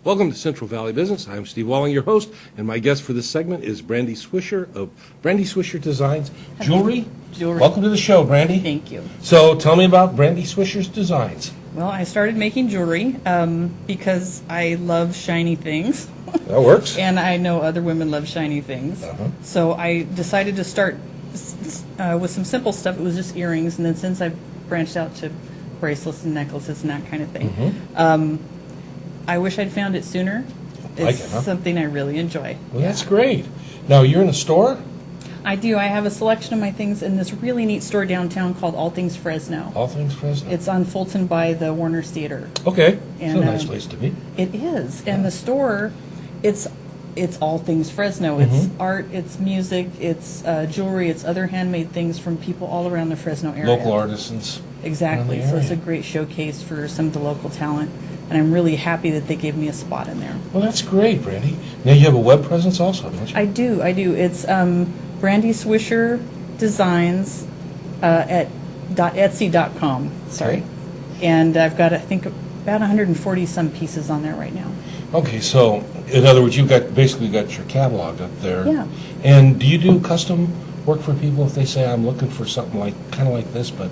Welcome to Central Valley Business. I'm Steve Walling, your host, and my guest for this segment is Brandy Swisher of Brandy Swisher Designs Jewelry. Welcome to the show, Brandy. Thank you. So tell me about Brandy Swisher's Designs. Well, I started making jewelry because I love shiny things. That works. And I know other women love shiny things. So I decided to start with some simple stuff. It was just earrings, and then since I've branched out to bracelets and necklaces and that kind of thing. I wish I'd found it sooner. It's something I really enjoy. Well, that's great. Now, you're in a store? I do. I have a selection of my things in this really neat store downtown called All Things Fresno. All Things Fresno? It's on Fulton by the Warner's Theater. Okay. And, it's a nice place to be. It is. And the store, it's All Things Fresno. It's art, it's music, it's jewelry, it's other handmade things from people all around the Fresno area. Local artisans. Exactly. So it's a great showcase for some of the local talent. And I'm really happy that they gave me a spot in there. Well, that's great, Brandy. Now, you have a web presence also, don't you? I do. It's Brandy Swisher Designs at .etsy.com. Sorry. Okay. And I've got, I think, about 140 some pieces on there right now. Okay, so in other words, you've basically got your catalog up there. Yeah. And do you do custom work for people if they say, I'm looking for something kind of like this, but...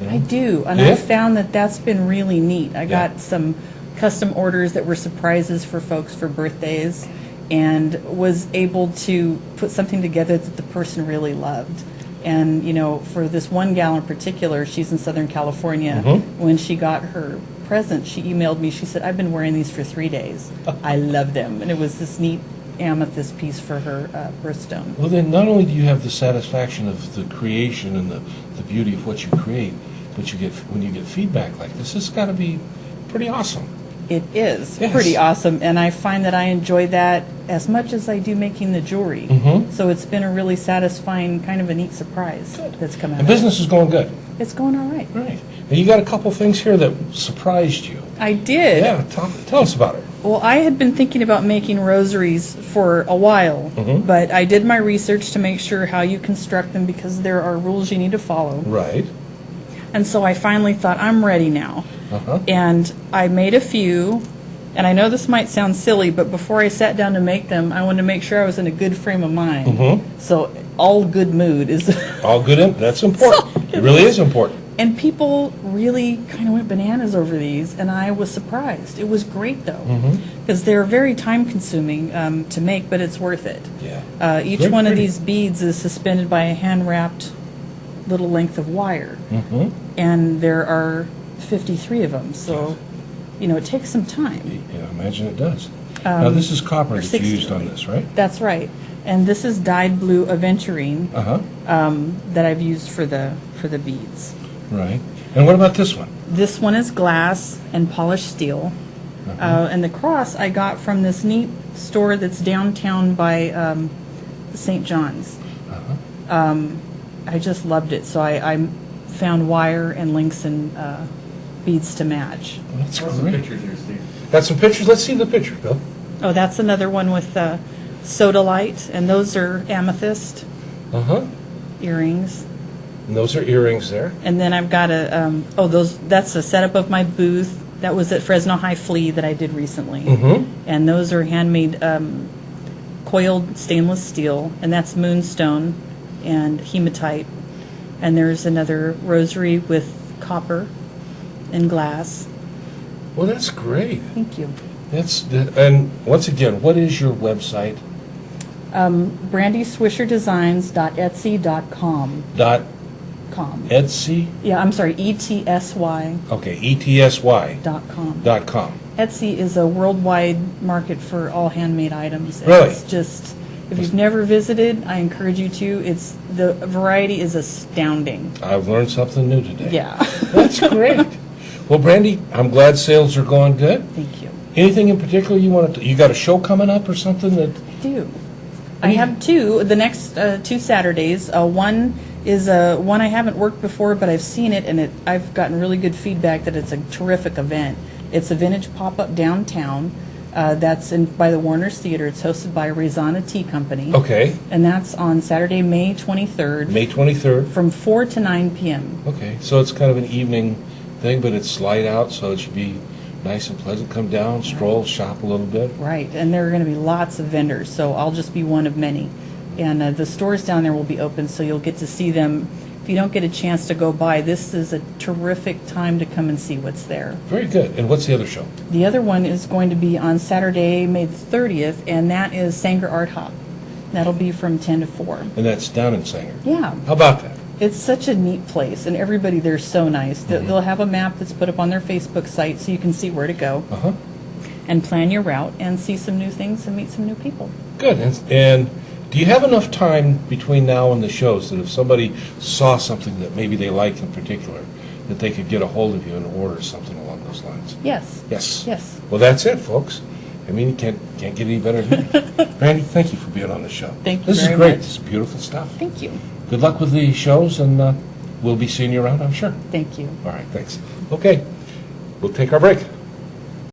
You know? I do, and I found that that's been really neat. I got some custom orders that were surprises for folks for birthdays, and was able to put something together that the person really loved. And, you know, for this one gal in particular, she's in Southern California. When she got her present, she emailed me. She said, I've been wearing these for 3 days. I love them. And it was this neat amethyst piece for her birthstone. Well, then not only do you have the satisfaction of the creation and the beauty of what you create, but when you get feedback like this, it's got to be pretty awesome. It is pretty awesome, and I find that I enjoy that as much as I do making the jewelry. So it's been a really satisfying, kind of a neat surprise that's come out. And business is going good. It's going all right. Right. Now, you got a couple things here that surprised you. I did. Yeah, tell us about it. Well, I had been thinking about making rosaries for a while, but I did my research to make sure how you construct them because there are rules you need to follow. Right. And so I finally thought, I'm ready now. And I made a few, and I know this might sound silly, but before I sat down to make them, I wanted to make sure I was in a good frame of mind. So all good mood is... all good, that's important. It really is important. And people really kind of went bananas over these, and I was surprised. It was great, though, because they're very time-consuming to make, but it's worth it. Yeah. Each one of these beads is suspended by a hand-wrapped little length of wire, and there are 53 of them, so, you know, it takes some time. Yeah, imagine it does. Now, this is copper that's used on this, right? That's right. And this is dyed blue aventurine that I've used for the beads. Right. And what about this one? This one is glass and polished steel. And the cross I got from this neat store that's downtown by St. John's. I just loved it. So I found wire and links and beads to match. Well, that's great. Some pictures here, Steve. Got some pictures? Let's see the picture, Bill. Oh, that's another one with sodalite, and those are amethyst earrings. And those are earrings there. And then I've got that's a setup of my booth. That was at Fresno High Flea that I did recently. And those are handmade coiled stainless steel, and that's moonstone and hematite. And there's another rosary with copper and glass. Well, that's great. Thank you. And once again, what is your website? BrandySwisherDesigns.etsy.com. Etsy? Yeah, I'm sorry, ETSY. Okay, ETSY. .com. .com. Etsy is a worldwide market for all handmade items. Really? It's just, if you've never visited, I encourage you to. The variety is astounding. I've learned something new today. Yeah. That's great. Well, Brandy, I'm glad sales are going good. Thank you. Anything in particular you want to? You got a show coming up or something that? I do. I have two. The next 2 Saturdays. One is one I haven't worked before, but I've seen it, and I've gotten really good feedback that it's a terrific event. It's a vintage pop-up downtown. That's by the Warner's Theater. It's hosted by Raizana Tea Company. Okay. And that's on Saturday, May 23rd. May 23rd. From 4 to 9 p.m. Okay, so it's kind of an evening thing, but it's light out, so it should be nice and pleasant. Come down, stroll, shop a little bit. Right, and there are going to be lots of vendors, so I'll just be one of many. And the stores down there will be open, so you'll get to see them. If you don't get a chance to go by, this is a terrific time to come and see what's there. Very good. And what's the other show? The other one is going to be on Saturday, May the 30th, and that is Sanger Art Hop. That'll be from 10 to 4. And that's down in Sanger. Yeah. How about that? It's such a neat place, and everybody there's so nice. Mm-hmm. They'll have a map that's put up on their Facebook site so you can see where to go Uh-huh. and plan your route and see some new things and meet some new people. Good. And do you have enough time between now and the shows that if somebody saw something that maybe they liked in particular, that they could get a hold of you and order something along those lines? Yes. Yes. Yes. Well, that's it, folks. I mean, you can't get any better than that. Brandy, thank you for being on the show. Thank you This very is great. much. This is beautiful stuff. Thank you. Good luck with the shows, and we'll be seeing you around, I'm sure. Thank you. All right, thanks. Okay, we'll take our break.